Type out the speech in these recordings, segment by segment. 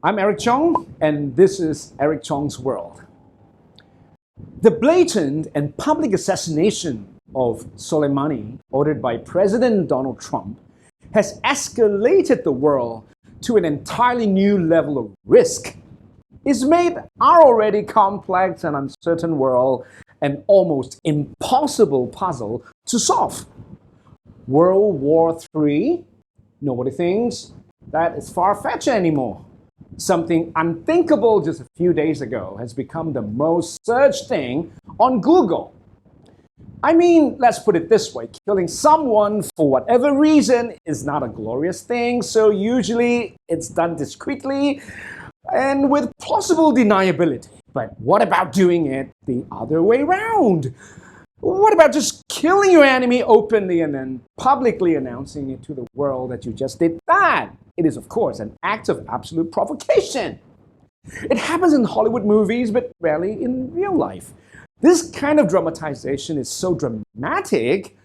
I'm Eric Chong, and this is Eric Chong's World. The blatant and public assassination of Soleimani, ordered by President Donald Trump, has escalated the world to an entirely new level of risk. It's made our already complex and uncertain world an almost impossible puzzle to solve. World War III? Nobody thinks that is far-fetched anymore. Something unthinkable just a few days ago has become the most searched thing on Google. I mean, let's put it this way. Killing someone for whatever reason is not a glorious thing, so usually it's done discreetly and with plausible deniability. But what about doing it the other way around? What about just killing your enemy openly and then publicly announcing it to the world that you just did that? It is, of course, an act of absolute provocation. It happens in Hollywood movies, but rarely in real life. This kind of dramatization is so dramatic,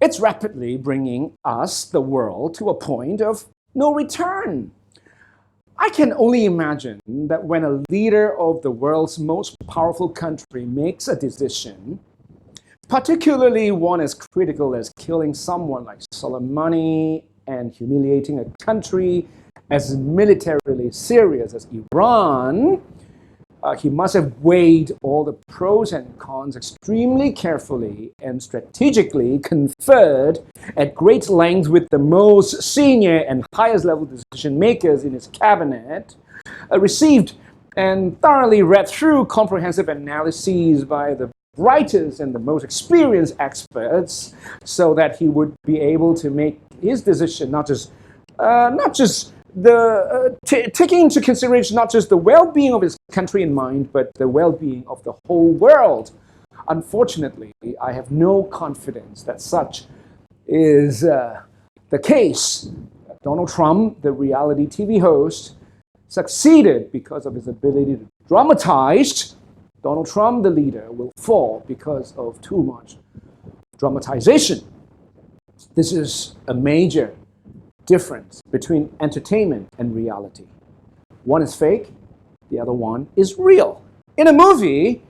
it's rapidly bringing us, the world, to a point of no return. I can only imagine that when a leader of the world's most powerful country makes a decision, particularly one as critical as killing someone like Soleimani and humiliating a country as militarily serious as Iran, he must have weighed all the pros and cons extremely carefully and strategically conferred at great length with the most senior and highest level decision makers in his cabinet, received and thoroughly read through comprehensive analyses by the brightest and the most experienced experts, so that he would be able to make his decision taking into consideration not just the well-being of his country in mind, but the well-being of the whole world. Unfortunately, I have no confidence that such is the case. Donald Trump, the reality TV host, succeeded because of his ability to dramatize. Donald Trump, the leader, will fall because of too much dramatization. This is a major difference between entertainment and reality. One is fake, the other one is real. In a movie,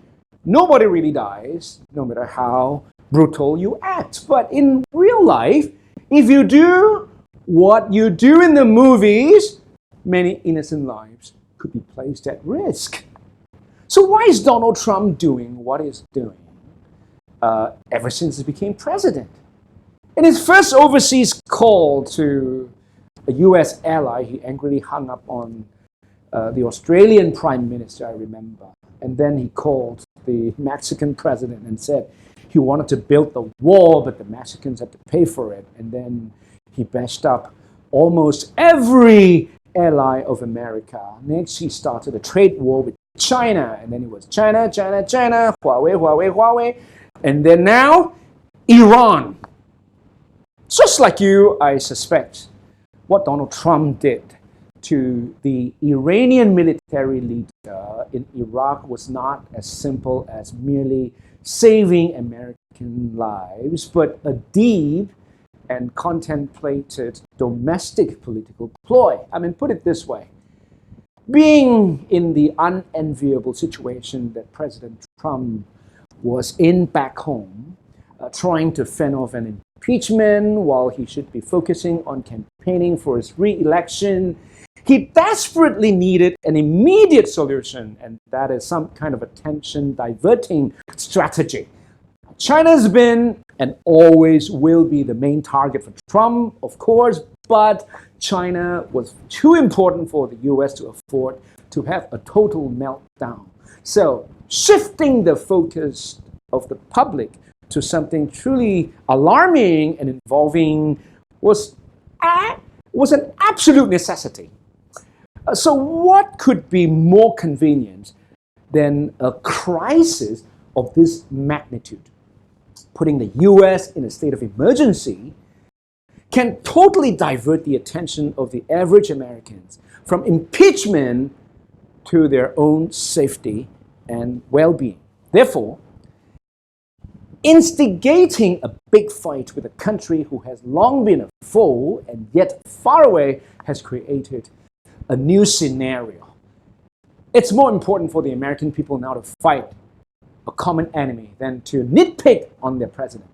nobody really dies, no matter how brutal you act. But in real life, if you do what you do in the movies, many innocent lives could be placed at risk. So why is Donald Trump doing what he's doing ever since he became president? In his first overseas call to a U.S. ally, he angrily hung up on the Australian Prime Minister, I remember. And then he called the Mexican president and said he wanted to build the wall, but the Mexicans had to pay for it. And then he bashed up almost every ally of America. Next, he started a trade war with China, and then it was China, Huawei, Huawei. And then now, Iran. Just like you, I suspect what Donald Trump did to the Iranian military leader in Iraq was not as simple as merely saving American lives, but a deep and contemplated domestic political ploy. I mean, put it this way. Being in the unenviable situation that President Trump was in back home, trying to fend off an impeachment while he should be focusing on campaigning for his re-election, he desperately needed an immediate solution, and that is some kind of attention-diverting strategy. China's been and always will be the main target for Trump, of course, but China was too important for the US to afford to have a total meltdown. So shifting the focus of the public to something truly alarming and involving was an absolute necessity. So what could be more convenient than a crisis of this magnitude? Putting the US in a state of emergency can totally divert the attention of the average Americans from impeachment to their own safety and well-being. Therefore, instigating a big fight with a country who has long been a foe and yet far away has created a new scenario. It's more important for the American people now to fight a common enemy than to nitpick on their president.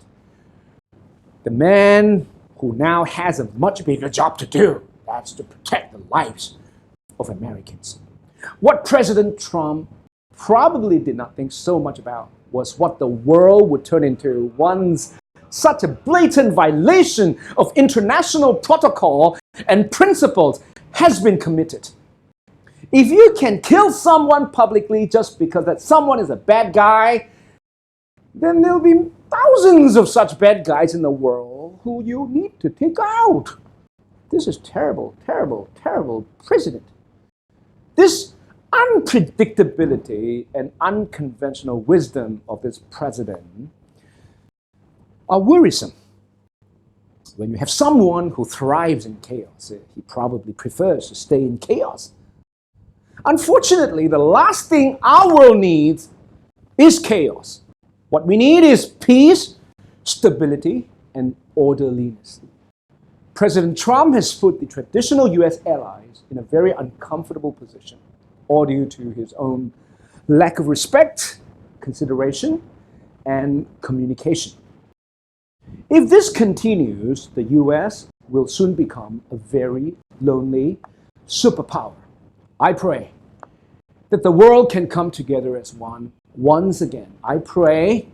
The man who now has a much bigger job to do, that's to protect the lives of Americans. What President Trump probably did not think so much about was what the world would turn into once such a blatant violation of international protocol and principles has been committed. If you can kill someone publicly just because that someone is a bad guy, then there'll be thousands of such bad guys in the world who you need to take out. This is terrible, terrible, terrible precedent. This unpredictability and unconventional wisdom of this president are worrisome. When you have someone who thrives in chaos, he probably prefers to stay in chaos. Unfortunately, the last thing our world needs is chaos. What we need is peace, stability, and orderliness. President Trump has put the traditional US allies in a very uncomfortable position, all due to his own lack of respect, consideration, and communication. If this continues, the US will soon become a very lonely superpower. I pray that the world can come together as one once again. I pray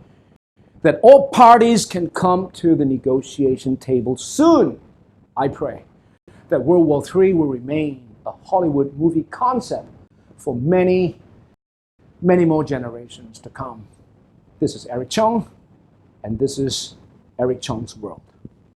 that all parties can come to the negotiation table soon. I pray that World War III will remain a Hollywood movie concept for many, many more generations to come. This is Eric Chung, and this is Eric Chung's World.